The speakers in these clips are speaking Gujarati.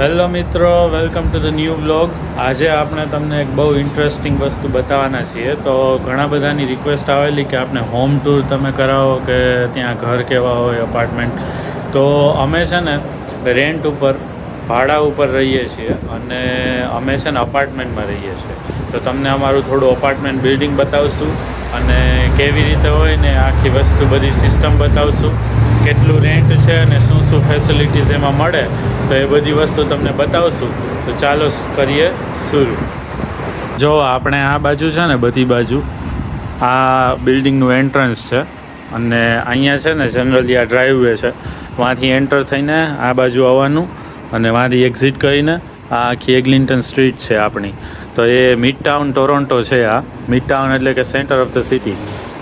હેલો મિત્રો, welcome to the new vlog. આજે આપણે તમને એક બહુ ઇન્ટરેસ્ટિંગ વસ્તુ બતાવવાના છીએ. તો ઘણા બધાની રિક્વેસ્ટ આવેલી કે આપણે હોમ ટૂર તમે કરાવો કે ત્યાં ઘર કેવા હોય, અપાર્ટમેન્ટ. તો અમે છે ને રેન્ટ ઉપર, ભાડા ઉપર રહીએ છીએ અને અમે છે ને અપાર્ટમેન્ટમાં રહીએ છીએ. તો તમને અમારું થોડું અપાર્ટમેન્ટ બિલ્ડિંગ બતાવશું અને કેવી રીતે હોય ને આખી વસ્તુ બધી સિસ્ટમ બતાવશું, કેટલું રેન્ટ છે અને શું શું ફેસિલિટીઝ એમાં મળે, તો એ બધી વસ્તુ તમને બતાવશું. તો ચાલો કરીએ શરૂ. જો આપણે આ બાજુ છે ને, બધી બાજુ આ બિલ્ડિંગનું એન્ટ્રન્સ છે અને અહીંયા છે ને જનરલી આ ડ્રાઈવવે છે, ત્યાંથી એન્ટર થઈને આ બાજુ આવવાનું અને ત્યાંથી એક્ઝિટ કરીને આ આખી એગ્લિંટન સ્ટ્રીટ છે આપણી. તો એ મિડ ટાઉન ટોરોન્ટો છે. આ મિડ ટાઉન એટલે કે સેન્ટર ઓફ ધ સિટી.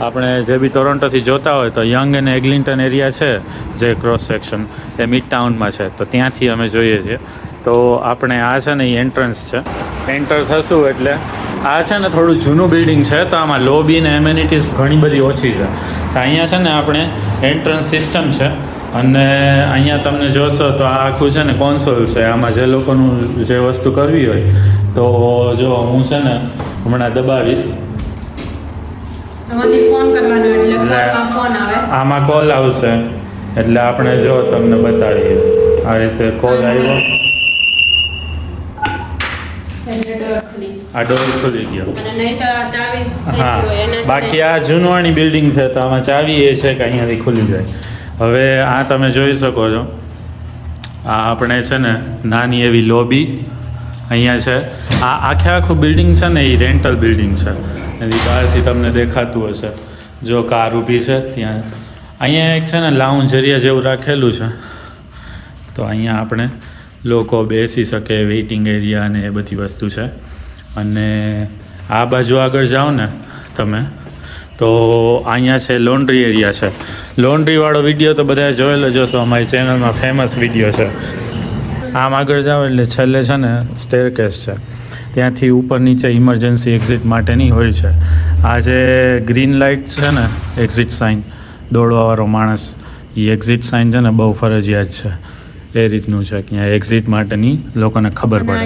આપણે જે બી ટોરોન્ટોથી જોતા હોય તો યંગ અને એગ્લિંટન એરિયા છે જે ક્રોસ સેક્શન, એ મિડ ટાઉનમાં છે. તો ત્યાંથી અમે જોઈએ છીએ. તો આપણે આ છે ને એ એન્ટ્રન્સ છે. એન્ટર થશું એટલે આ છે ને થોડું જૂનું બિલ્ડિંગ છે, તો આમાં લોબી ને એમ્યુનિટીઝ ઘણી બધી ઓછી છે. તો અહીંયા છે ને આપણે એન્ટ્રન્સ સિસ્ટમ છે અને અહીંયા તમને જોશો તો આ આખું છે ને કોન્સોલ છે. આમાં જે લોકોનું જે વસ્તુ કરવી હોય તો જો હું છે ને હમણાં દબાવીશ, આમાં કોલ આવશે એટલે આપણે જો તમને બતાવીએ. આ રીતે કોલ આવ્યો, આ ડોર ખુલી ગયો. હા, બાકી આ જૂનવાણી બિલ્ડિંગ છે તો આમાં ચાવી એ છે કે અહીંયાથી ખુલી જાય. હવે આ તમે જોઈ શકો છો, આ આપણે છે ને નાની એવી લોબી અહીંયા છે. આ આખું બિલ્ડિંગ છે ને એ રેન્ટલ બિલ્ડિંગ છે. એની બહારથી તમને દેખાતું હશે, જો કાર ઊભી છે ત્યાં. અહીંયા એક છે ને લાઉન્જ એરિયા જેવું રાખેલું છે, તો અહીંયા આપણે લોકો બેસી શકે, વેઇટિંગ એરિયા અને એ બધી વસ્તુ છે. અને આ બાજુ આગળ જાઓ ને તમે તો અહીંયા છે લોન્ડ્રી એરિયા છે. લોન્ડ્રીવાળો વિડીયો તો બધા જોયેલો જોશો, અમારી ચેનલમાં ફેમસ વિડીયો છે. આમ આગળ જાઓ એટલે છેલ્લે છે ને સ્ટેરકેસ છે, ત્યાંથી ઉપર નીચે ઇમરજન્સી એક્ઝિટ માટેની હોય છે. આ જે ગ્રીન લાઇટ છે ને એક્ઝિટ સાઇન, દોડવાવાળો માણસ, એ એક્ઝિટ સાઇન છે ને બહુ ફરજિયાત છે. એ રીતનું છે કે અહીંયા એક્ઝિટ માટેની લોકોને ખબર પડે.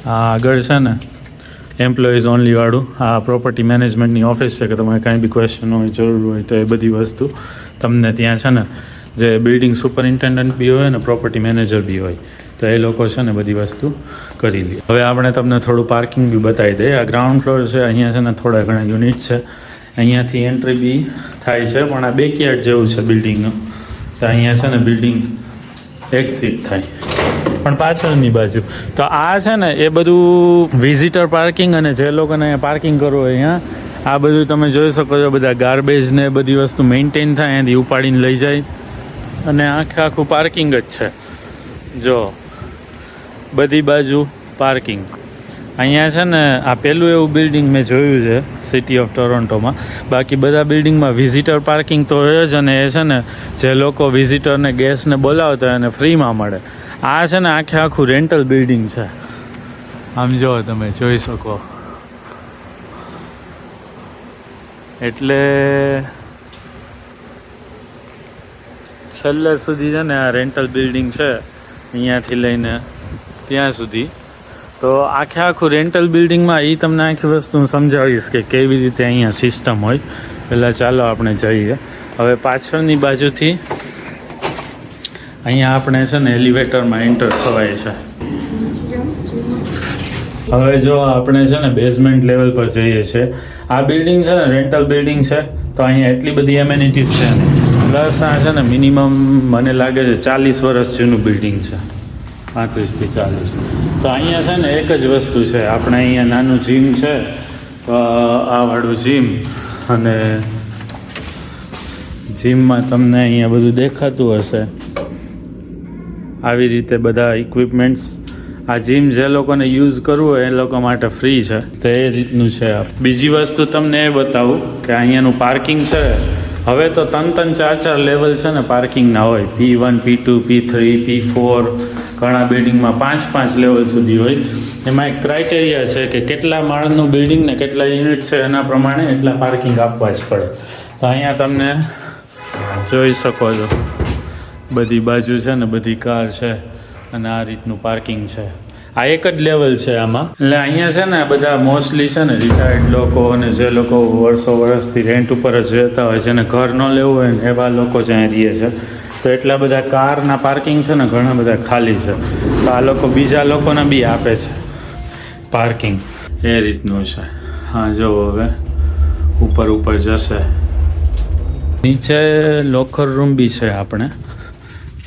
આ આગળ છે ને એમ્પ્લોઈઝ ઓનલીવાળું આ પ્રોપર્ટી મેનેજમેન્ટની ઓફિસ છે કે તમારે કાંઈ બી ક્વેશ્ચન હોય, જરૂર હોય તો એ બધી વસ્તુ તમને ત્યાં છે ને જે બિલ્ડિંગ સુપરિન્ટેન્ડન્ટ બી હોય ને પ્રોપર્ટી મેનેજર બી હોય, તો એ લોકો છે ને બધી વસ્તુ કરી લે. હવે આપણે તમને થોડું પાર્કિંગ બી બતાવી દઈએ. આ ગ્રાઉન્ડ ફ્લોર છે, અહીંયા છે ને થોડા ઘણા યુનિટ છે. અહીંયાથી એન્ટ્રી બી થાય છે, પણ આ બેકયાર્ડ જેવું છે બિલ્ડિંગનું. તો અહીંયા છે ને બિલ્ડિંગ એક્ઝિટ થાય પણ પાછળની બાજુ. તો આ છે ને એ બધું વિઝિટર પાર્કિંગ, અને જે લોકોને પાર્કિંગ કરવું હોય અહીંયા આ બધું તમે જોઈ શકો છો. બધા ગાર્બેજ ને બધી વસ્તુ મેન્ટેન થાય, એનાથી ઉપાડીને લઈ જાય અને આખું પાર્કિંગ જ છે. જો બધી બાજુ પાર્કિંગ. અહીંયા છે ને આ પહેલું એવું બિલ્ડિંગ મેં જોયું છે સિટી ઓફ ટોરોન્ટોમાં. બાકી બધા બિલ્ડિંગમાં વિઝિટર પાર્કિંગ તો હોય જ, અને એ છે ને જે લોકો વિઝિટરને ગેસ્ટને બોલાવતા હોય એને ફ્રીમાં મળે. આ છે ને આખું રેન્ટલ બિલ્ડિંગ છે. આમ જો તમે જોઈ શકો. એટલે છેલ્લે સુધી છે ને આ રેન્ટલ બિલ્ડિંગ છે, અહીંયાથી લઈને ત્યાં સુધી. તો આખું રેન્ટલ બિલ્ડિંગમાં એ તમને આખી વસ્તુ હું સમજાવીશ કે કેવી રીતે અહીંયા સિસ્ટમ હોય. પહેલાં ચાલો આપણે જઈએ. હવે પાછળની બાજુથી અહીંયા આપણે છે ને એલિવેટરમાં એન્ટર થવાય છે. હવે જો આપણે છે ને બેઝમેન્ટ લેવલ પર જઈએ છીએ. આ બિલ્ડિંગ છે ને રેન્ટલ બિલ્ડિંગ છે, તો અહીંયા એટલી બધી એમેનિટીઝ છે ને. પ્લસ આ છે ને મિનિમમ મને લાગે છે 40 વર્ષ જૂનું બિલ્ડિંગ છે, 35 થી 40. તો અહીંયા છે ને એક જ વસ્તુ છે, આપણે અહીંયા નાનું જીમ છે, તો આ વાળું જીમ, અને જીમમાં તમને અહીંયા બધું દેખાતું હશે આવી રીતે બધા ઇક્વિપમેન્ટ્સ. આ જીમ જે લોકોને યુઝ કરવું હોય એ લોકો માટે ફ્રી છે, તો એ રીતનું છે. બીજી વસ્તુ તમને એ બતાવું કે અહીંયાનું પાર્કિંગ છે. હવે તો 3-4 લેવલ છે ને પાર્કિંગના હોય, P1, P2, P3, P4, ઘણા બિલ્ડિંગમાં 5 લેવલ સુધી હોય. એમાં એક ક્રાઇટેરિયા છે કે કેટલા માળનું બિલ્ડિંગ ને કેટલા યુનિટ છે એના પ્રમાણે એટલા પાર્કિંગ આપવા જ પડે. તો અહીંયા તમને જોઈ શકો છો બધી બાજુ છે ને બધી કાર છે, અને આ રીતનું પાર્કિંગ છે. આ એક જ લેવલ છે આમાં. એટલે અહીંયા છે ને બધા મોસ્ટલી છે ને રિટાયર્ડ લોકો અને જે લોકો વર્ષોથી રેન્ટ ઉપર જ રહેતા હોય, જેને ઘર ન લેવું હોય ને એવા લોકો જ અહીંયા રહે છે. તો એટલા બધા કારના પાર્કિંગ છે ને ઘણા બધા ખાલી છે. તો આ લોકો બીજા લોકોને બી આપે છે પાર્કિંગ. એ રીતનું છે. હા જો હવે ઉપર જશે. નીચે લોકર રૂમ બી છે આપણે.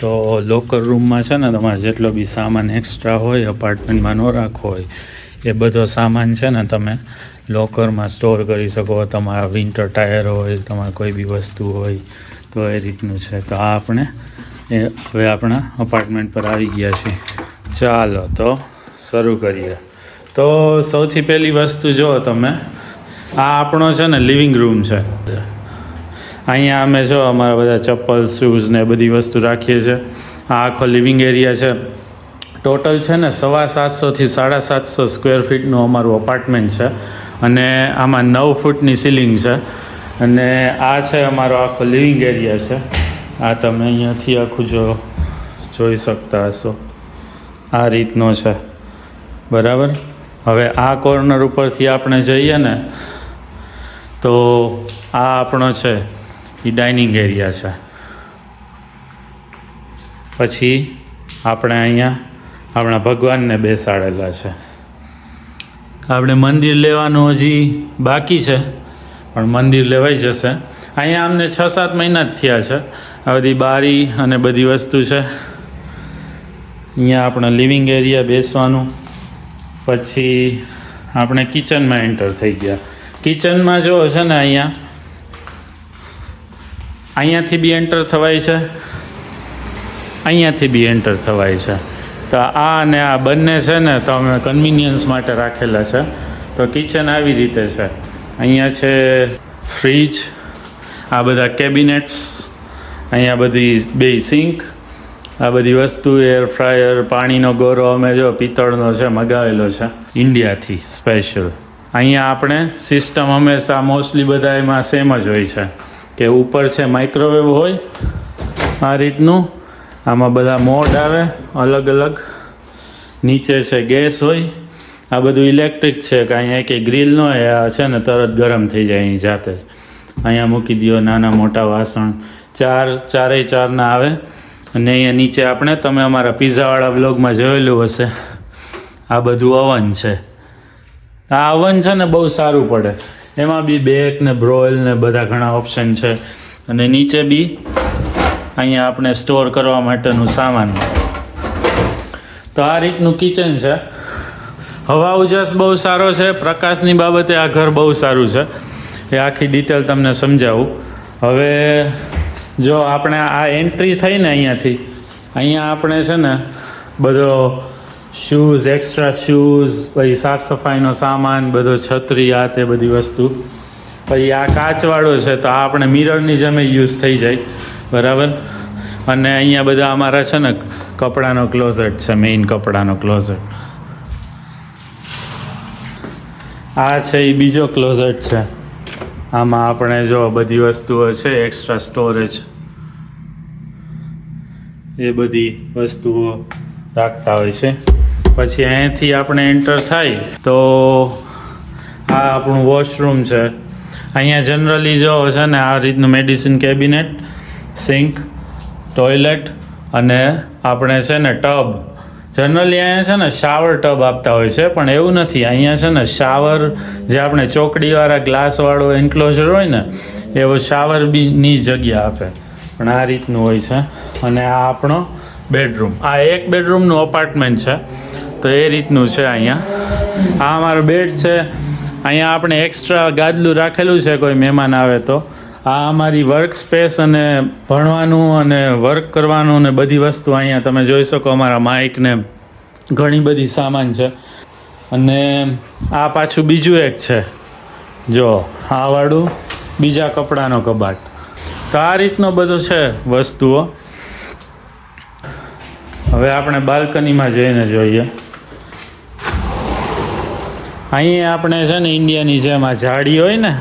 તો લોકર રૂમમાં છે ને તમારે જેટલો બી સામાન એક્સ્ટ્રા હોય અપાર્ટમેન્ટમાં ન રાખવો હોય એ બધો સામાન છે ને તમે લોકરમાં સ્ટોર કરી શકો. તમારા વિન્ટર ટાયર હોય, તમારે કોઈ બી વસ્તુ હોય તો એ રીતનું છે. તો આ આપણે હવે આપણા અપાર્ટમેન્ટ પર આવી ગયા છીએ. ચાલો તો શરૂ કરીએ. તો સૌથી પહેલી વસ્તુ જો તમે, આ આપણો છે ને લિવિંગ રૂમ છે. અહીંયા અમે જો અમારા બધા ચપ્પલ, શૂઝ ને બધી વસ્તુ રાખીએ છીએ. આ આખો લિવિંગ એરિયા છે. ટોટલ છે ને 750 થી 750 સ્ક્વેર ફીટનું અમારું અપાર્ટમેન્ટ છે અને આમાં 9 ફૂટની સીલિંગ છે. અને આ છે અમારો આખો લિવિંગ એરિયા છે. આ તમે અહીંયાથી આખું જોઈ શકતા હશો. આ રીતનો છે, બરાબર. હવે આ કોર્નર ઉપરથી આપણે જઈએ ને તો આ આપણો છે એ ડાઇનિંગ એરિયા છે. પછી આપણે અહીંયા આપણા ભગવાનને બેસાડેલા છે. આપણે મંદિર લેવાનું હજી બાકી છે પણ મંદિર લેવાઈ જશે. અહીંયા અમને 6-7 મહિના જ થયા છે. આ બધી બારી અને બધી વસ્તુ છે. અહીંયા આપણા લિવિંગ એરિયા બેસવાનું. પછી આપણે કિચનમાં એન્ટર થઈ ગયા. કિચનમાં જો છે ને અહીંયાથી બી એન્ટર થવાય છે, અહીંયાથી બી એન્ટર થવાય છે. તો આ અને આ બંને છે ને તો અમે કન્વિનિયન્સ માટે રાખેલા છે. તો કિચન આવી રીતે છે. અહીંયા છે ફ્રીજ, આ બધા કેબિનેટ્સ, અહીંયા બધી 2 સિંક, આ બધી વસ્તુ, એર ફ્રાયર, પાણીનો ગોરો અમે જો પિત્તળનો છે મગાવેલો છે ઇન્ડિયાથી સ્પેશિયલ. અહીંયા આપણે સિસ્ટમ હંમેશા મોસ્ટલી બધા એમાં સેમ જ હોય છે કે ઉપર છે માઇક્રોવેવ હોય આ રીતનું, આમાં બધા મોડ આવે અલગ અલગ, નીચે છે ગેસ હોય. આ બધું ઇલેક્ટ્રિક છે કે અહીંયા કંઈ ગ્રીલ ન હોય, આ છે ને તરત ગરમ થઈ જાય એની જાતે જ. અહીંયા મૂકી દો નાના મોટા વાસણ, ચારેય ચારના આવે. અને અહીંયા નીચે આપણે તમે અમારા પિઝાવાળા બ્લોગમાં જોયેલું હશે આ બધું અવન છે. આ અવન છે ને બહુ સારું પડે. એમાં બી બેક ને બ્રોઇલ ને બધા ઘણા ઓપ્શન છે. અને નીચે બી અહીંયા આપણે સ્ટોર કરવા માટેનું સામાન. તો આ રીતનું કિચન છે. હવા ઉજાસ બહુ સારો છે. પ્રકાશની બાબતે આ ઘર બહુ સારું છે. એ આખી ડિટેલ તમને સમજાવું. હવે જો આપણે આ એન્ટ્રી થઈને અહીંયા આપણે છે ને બધો શૂઝ, એક્સ્ટ્રા શૂઝ, પછી સાફ સફાઈનો સામાન, બધો છત્રી, આ તે બધી વસ્તુ. પછી આ કાચવાળો છે તો આ આપણે મિરરની જેમ યુઝ થઈ જાય, બરાબર. અને અહીંયા બધા અમારા છે ને કપડાનો ક્લોઝેટ છે, મેઇન કપડાનો ક્લોઝેટ. આ છે એ બીજો ક્લોઝેટ છે. આમાં આપણે જો બધી વસ્તુઓ છે, એક્સ્ટ્રા સ્ટોરેજ, એ બધી વસ્તુઓ રાખતા હોય છે. પછી અહીંયાથી આપણે એન્ટર થાય તો આ આપણું વોશરૂમ છે. અહીંયા જનરલી જો છે ને આ રીતનું મેડિસિન કેબિનેટ, સિંક, ટોયલેટ અને આપણે છે ને ટબ. જનરલી અહીંયા છે ને શાવર ટબ આપતા હોય છે પણ એવું નથી. અહીંયા છે ને શાવર જે આપણે ચોકડીવાળા ગ્લાસવાળો એન્ક્લોઝર હોય ને એવો શાવર બીની જગ્યા આપે, પણ આ રીતનું હોય છે. અને આ આપણો બેડરૂમ, આ એક બેડરૂમનું અપાર્ટમેન્ટ છે તો એ રીતનું છે. અહીંયા આ અમારો બેડ છે. અહીંયા આપણે એક્સ્ટ્રા ગાદલું રાખેલું છે કોઈ મહેમાન આવે તો. આ અમારી વર્ક સ્પેસ અને ભણવાનું અને વર્ક કરવાનું અને બધી વસ્તુ અહીંયા તમે જોઈ શકો. અમારા માઇક ને ઘણી બધી સામાન છે. અને આ પાછું બીજું એક છે જો આ વાળું, બીજા કપડાનો કબાટ. તો આ રીતનો બધું છે વસ્તુઓ. હવે આપણે બાલ્કનીમાં જઈને જોઈએ. અહીંયા આપણે છે ને ઇન્ડિયાની જેમ આ જાળી હોય ને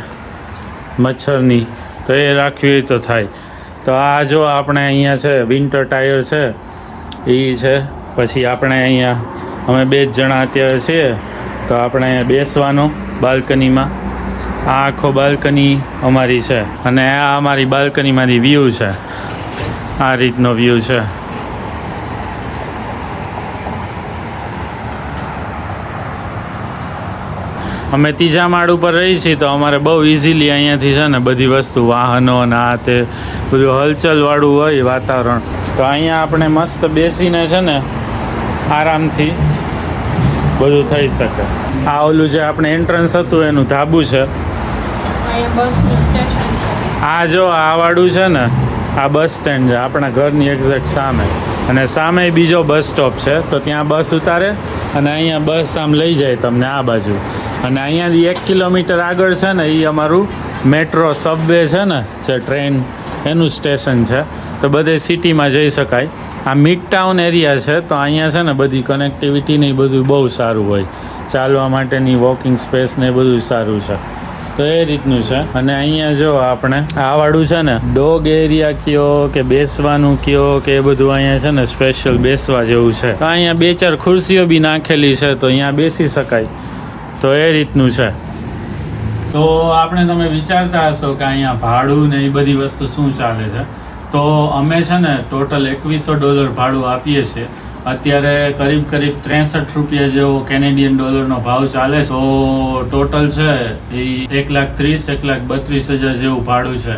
મચ્છરની, તો એ રાખવી હોય તો થાય. તો આ જો આપણે અહીંયા છે વિન્ટર ટાયર છે, એ છે પછી આપણે અહીંયા અમે 2 જ જણા અત્યારે છીએ, તો આપણે અહીંયા બેસવાનો બાલ્કનીમાં. આ આખો બાલ્કની અમારી છે અને આ અમારી બાલ્કનીમાંથી વ્યૂ છે. આ રીતનો વ્યૂ છે. અમે 3જા માળ ઉપર રહીએ છીએ, તો અમારે બહુ ઇઝીલી અહીંયાથી છે ને બધી વસ્તુ, વાહનો ને આ તે બધું હલચલવાળું હોય વાતાવરણ, તો અહીંયા આપણે મસ્ત બેસીને છે ને આરામથી બધું થઈ શકે. આ ઓલું જે આપણે એન્ટ્રન્સ હતું એનું ધાબુ છે. આ જો આ વાળું છે ને, આ બસ સ્ટેન્ડ છે આપણા ઘરની એક્ઝેક્ટ સામે, અને સામે બીજો બસ સ્ટોપ છે, તો ત્યાં બસ ઉતારે અને અહીંયા બસ આમ લઈ જાય તમને આ બાજુ. અને અહીંયાથી 1 કિલોમીટર આગળ છે ને એ અમારું મેટ્રો સબવે છે ને, જે ટ્રેન એનું સ્ટેશન છે, તો બધે સિટીમાં જઈ શકાય. આ મિડ ટાઉન એરિયા છે, તો અહીંયા છે ને બધી કનેક્ટિવિટી ને એ બધું બહુ સારું હોય, ચાલવા માટેની વોકિંગ સ્પેસ ને એ બધું સારું છે. તો એ રીતનું છે. અને અહીંયા જો આપણે આવાળું છે ને ડોગ એરિયા કયો કે બેસવાનું કયો કે એ બધું અહીંયા છે ને સ્પેશિયલ બેસવા જેવું છે. તો અહીંયા 2-4 ખુરશીઓ બી નાખેલી છે, તો અહીંયા બેસી શકાય. તો એ રીતનું છે. તો આપણે તમે વિચારતા હશો કે અહીંયા ભાડું ને એ બધી વસ્તુ શું ચાલે છે. તો અમે છે ને ટોટલ $2100 ભાડું આપીએ છીએ. અત્યારે કરીબ 63 રૂપિયા જેવો કેનેડિયન ડોલરનો ભાવ ચાલે. તો ટોટલ છે એ 1,30,000-1,32,000 જેવું ભાડું છે.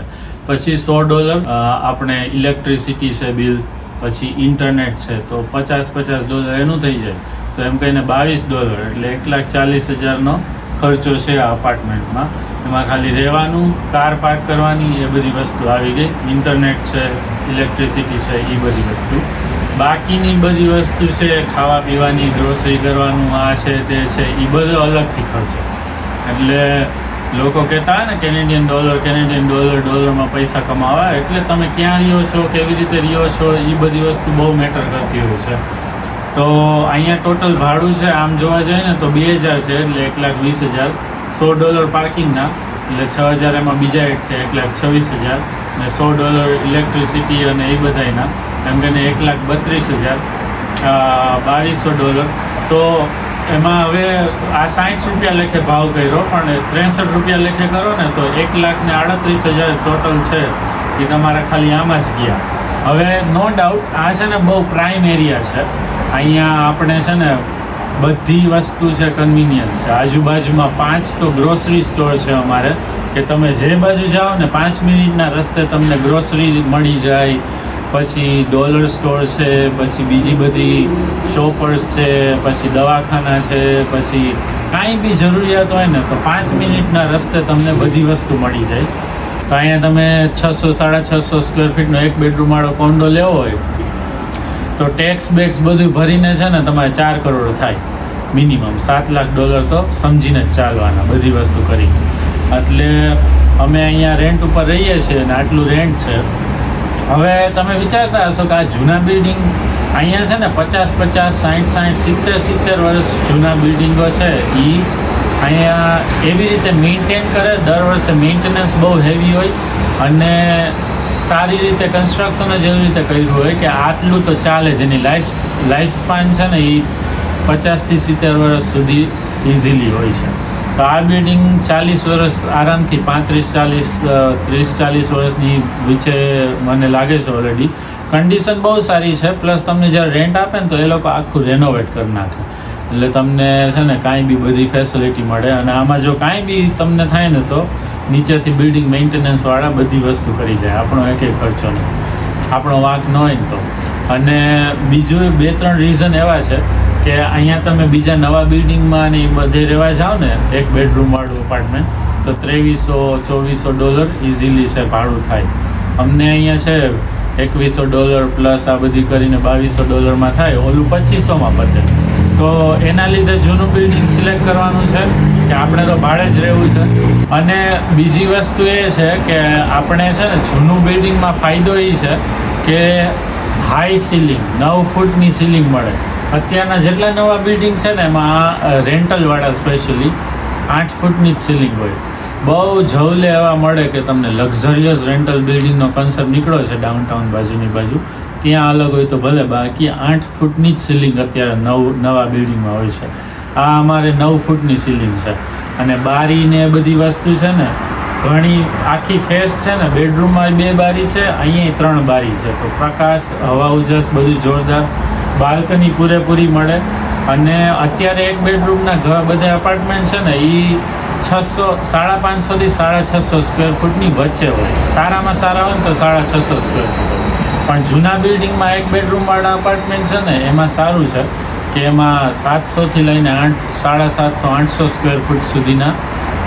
પછી $100 આપણે ઇલેક્ટ્રિસિટી છે બિલ, પછી ઇન્ટરનેટ છે, તો $50 એનું થઈ જાય. તો એમ કહીને $22 એટલે 1,40,000નો ખર્ચો છે આ અપાર્ટમેન્ટમાં. એમાં ખાલી રહેવાનું, કાર પાર્ક કરવાની એ બધી વસ્તુ આવી ગઈ, ઇન્ટરનેટ છે, ઇલેક્ટ્રિસિટી છે, એ બધી વસ્તુ. બાકીની બધી વસ્તુ છે ખાવા પીવાની, ગ્રોસરી કરવાનું, આ છે તે છે, એ બધો અલગથી ખર્ચો. એટલે લોકો કહેતા હોય ને કેનેડિયન ડોલરમાં પૈસા કમાવા, એટલે તમે ક્યાં રહ્યો છો, કેવી રીતે રહ્યો છો, એ બધી વસ્તુ બહુ મેટર કરતી હોય છે. તો અહીંયા ટોટલ ભાડું છે આમ જોવા જઈએ ને તો 2,000 છે, એટલે 1,20,000. $100 પાર્કિંગના એટલે 6,000 એમાં બીજા એડ થયા, 1,26,000. ને $100 ઇલેક્ટ્રિસિટી અને એ બધાના એમ કરીને 1,32,000. $2,200. તો એમાં હવે આ 60 રૂપિયા લેખે ભાવ કર્યો, પણ 63 રૂપિયા લેખે કરો ને તો 1,38,000 ટોટલ છે એ તમારા ખાલી આમાં જ ગયા. હવે નો ડાઉટ આ છે ને બહુ પ્રાઇમ એરિયા છે. અહીંયા આપણે છે ને બધી વસ્તુ છે, કન્વિનિયન્સ છે. આજુબાજુમાં 5 તો ગ્રોસરી સ્ટોર છે અમારે, કે તમે જે બાજુ જાઓ ને 5 મિનિટના રસ્તે તમને ગ્રોસરી મળી જાય. પછી ડોલર સ્ટોર છે, પછી બીજી બધી શોપર્સ છે, પછી દવાખાના છે, પછી કાંઈ બી જરૂરિયાત હોય ને તો 5 મિનિટના રસ્તે તમને બધી વસ્તુ મળી જાય. તો અહીંયા તમે 600-650 સ્ક્વેર ફીટનો 1 બેડરૂમ વાળો કોન્ડો લેવો હોય તો ટેક્સ બેક્સ બધું ભરીને છે ને તમારે 4 કરોડ થાય મિનિમમ. $7 લાખ તો સમજીને જ ચાલવાના બધી વસ્તુ કરી. એટલે અમે અહીંયા રેન્ટ ઉપર રહીએ છીએ અને આટલું રેન્ટ છે. હવે તમે વિચારતા હશો કે આ જૂના બિલ્ડિંગ અહીંયા છે ને 50-50, 60-60, 70-70 વર્ષ જૂના બિલ્ડિંગો છે, એ અહીંયા એવી રીતે મેન્ટેન કરે, દર વર્ષે મેન્ટેનન્સ બહુ હેવી હોય અને સારી રીતે કન્સ્ટ્રક્શન જ એવી રીતે કર્યું હોય કે આટલું તો ચાલે. જેની લાઈફ સ્પાન છે ને એ 50 થી 70 વર્ષ સુધી ઇઝીલી હોય છે. તો આ બિલ્ડિંગ 40 વર્ષ આરામથી 30-40 વર્ષની વચ્ચે મને લાગે છે. ઓલરેડી કન્ડિશન બહુ સારી છે. પ્લસ તમને જ્યારે રેન્ટ આપે ને તો એ લોકો આખું રેનોવેટ કરી નાખે, એટલે તમને છે ને કાંઈ બી બધી ફેસિલિટી મળે. અને આમાં જો કાંઈ બી તમને થાય ને તો નીચેથી બિલ્ડિંગ મેન્ટેનન્સવાળા બધી વસ્તુ કરી જાય, આપણો એક ખર્ચો નહીં, આપણો વાંક ન હોય ને તો. અને બીજું 2-3 રીઝન એવા છે કે અહીંયા તમે બીજા નવા બિલ્ડિંગમાં ને એ બધે રહેવા જાઓ ને 1 બેડરૂમ વાળું અપાર્ટમેન્ટ તો $2,300-2,400 ઇઝીલી છે ભાડું થાય. અમને અહીંયા છે $2,100 પ્લસ આ બધી કરીને $2,200 થાય, ઓલું 2,500માં પતે. તો એના લીધે જૂનું બિલ્ડિંગ સિલેક્ટ કરવાનું છે કે આપણે તો ભાડે જ રહેવું છે. અને બીજી વસ્તુ એ છે કે આપણે છે ને જૂનું બિલ્ડિંગમાં ફાયદો એ છે કે હાઈ સીલિંગ, 9 ફૂટની સીલિંગ મળે. અત્યારના જેટલા નવા બિલ્ડિંગ છે ને એમાં રેન્ટલવાળા સ્પેશિયલી 8 ફૂટની જ સીલિંગ હોય. બહુ જવલે એવા મળે કે તમને લક્ઝરિયસ રેન્ટલ બિલ્ડિંગનો કન્સેપ્ટ નીકળ્યો છે ડાઉનટાઉન બાજુની બાજુ, ત્યાં અલગ હોય તો ભલે, બાકી 8 ફૂટની જ સીલિંગ અત્યારે નવા બિલ્ડિંગમાં હોય છે. આ અમારે 9 ફૂટની સીલિંગ છે. અને બારી ને બધી વસ્તુ છે ને ઘણી આખી ફેસ છે ને, બેડરૂમમાં 2 બારી છે, અહીંયા 3 બારી છે, તો પ્રકાશ, હવા ઉજાસ બધું જોરદાર. બાલ્કની પૂરેપૂરી મળે. અને અત્યારે એક બેડરૂમના બધા અપાર્ટમેન્ટ છે ને એ 550 થી 650 સ્ક્વેર ફૂટની વચ્ચે હોય. સારામાં સારા હોય ને તો 650 સ્ક્વેર ફૂટ. પણ જૂના બિલ્ડિંગમાં એક બેડરૂમવાળા અપાર્ટમેન્ટ છે ને એમાં સારું છે કે એમાં 700 થી લઈને 750, 800 સ્ક્વેર ફૂટ સુધીના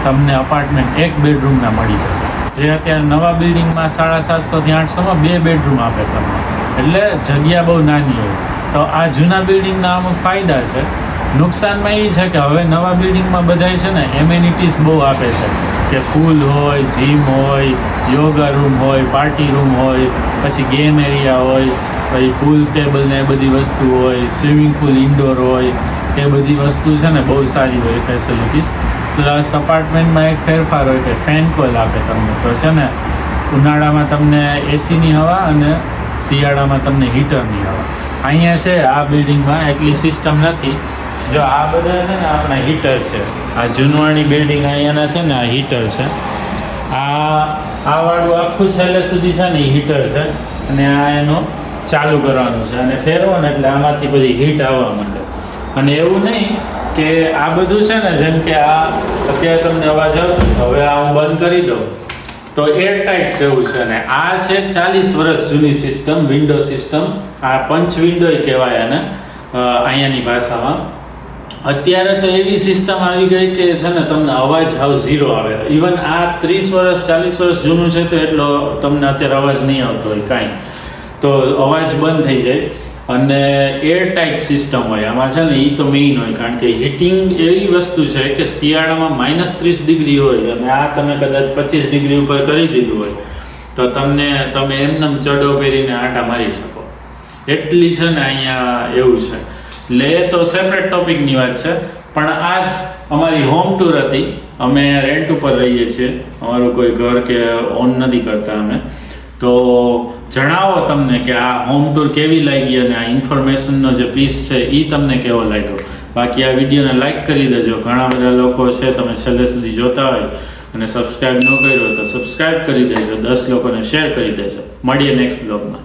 તમને અપાર્ટમેન્ટ એક બેડરૂમના મળી જાય. જે અત્યારે નવા બિલ્ડિંગમાં 750 થી 800માં 2 બેડરૂમ આપે તમને, એટલે જગ્યા બહુ નાની હોય. તો આ જૂના બિલ્ડિંગના અમુક ફાયદા છે. નુકસાનમાં એ છે કે હવે નવા બિલ્ડિંગમાં બધાય છે ને એમેનિટીઝ બહુ આપે છે, કે પૂલ હોય, જીમ હોય, યોગા રૂમ હોય, પાર્ટી રૂમ હોય, પછી ગેમ એરિયા હોય, પછી પૂલ ટેબલ ને એ બધી વસ્તુ હોય, સ્વિમિંગ પુલ ઇન્ડોર હોય, એ બધી વસ્તુ છે ને બહુ સારી હોય ફેસિલિટીઝ. પ્લસ અપાર્ટમેન્ટમાં એક ફેરફાર હોય કે ફેન કોઇલ આપે તમને, તો છે ને ઉનાળામાં તમને એસીની હવા અને શિયાળામાં તમને હીટરની હવા. અહીંયા છે આ બિલ્ડિંગમાં એટલી સિસ્ટમ નથી. જો આ બધા છે ને આપણા હીટર છે, આ જૂનવાણી બિલ્ડિંગ અહીંયાના છે ને આ હીટર છે. આ વાળું આખું છેલ્લે સુધી છે ને એ હીટર છે, અને આ એનું ચાલુ કરવાનું છે, અને ફેરવો ને એટલે આમાંથી બધી હીટ આવવા માંડે. અને એવું નહીં કે આ બધું છે ને, જેમ કે આ અત્યારે તમને અવાજ આવતો, હવે આ હું બંધ કરી દઉં તો એરટાઇટ જેવું છે. ને આ છે 40 વર્ષ જૂની સિસ્ટમ, વિન્ડો સિસ્ટમ. આ પંચ વિન્ડો કહેવાય અને અહીંયાની ભાષામાં. અત્યારે તો એવી સિસ્ટમ આવી ગઈ કે છે ને તમને અવાજ હાવ ઝીરો આવે. ઇવન આ 30 વર્ષ 40 વર્ષ જૂનું છે તો એટલો તમને અત્યારે અવાજ નહીં આવતો હોય કાંઈ, તો અવાજ બંધ થઈ જાય. અને એરટાઇટ સિસ્ટમ હોય આમાં છે ને, એ તો મેઇન હોય, કારણ કે હીટિંગ એવી વસ્તુ છે કે શિયાળામાં -30 ડિગ્રી હોય અને આ તમે કદાચ 25 ડિગ્રી ઉપર કરી દીધું હોય તો તમે એમને ચડો પહેરીને આંટા મારી શકો. એટલી છે ને અહીંયા એવું છે. એટલે એ તો સેપરેટ ટોપિકની વાત છે. પણ આ જ અમારી હોમ ટૂર હતી. અમે રેન્ટ ઉપર રહીએ છીએ, અમારું કોઈ ઘર કે ઓન નથી કરતા અમે. તો જણાવો તમને કે આ હોમ ટૂર કેવી લાગી અને આ ઇન્ફોર્મેશનનો જે પીસ છે એ તમને કેવો લાગ્યો. બાકી આ વિડીયોને લાઇક કરી દેજો. ઘણા બધા લોકો છે તમે છેલ્લે સુધી જોતા હોય અને સબસ્ક્રાઈબ ન કર્યો તો સબસ્ક્રાઈબ કરી દેજો. 10 લોકોને શેર કરી દેજો. મળીએ નેક્સ્ટ બ્લોગમાં.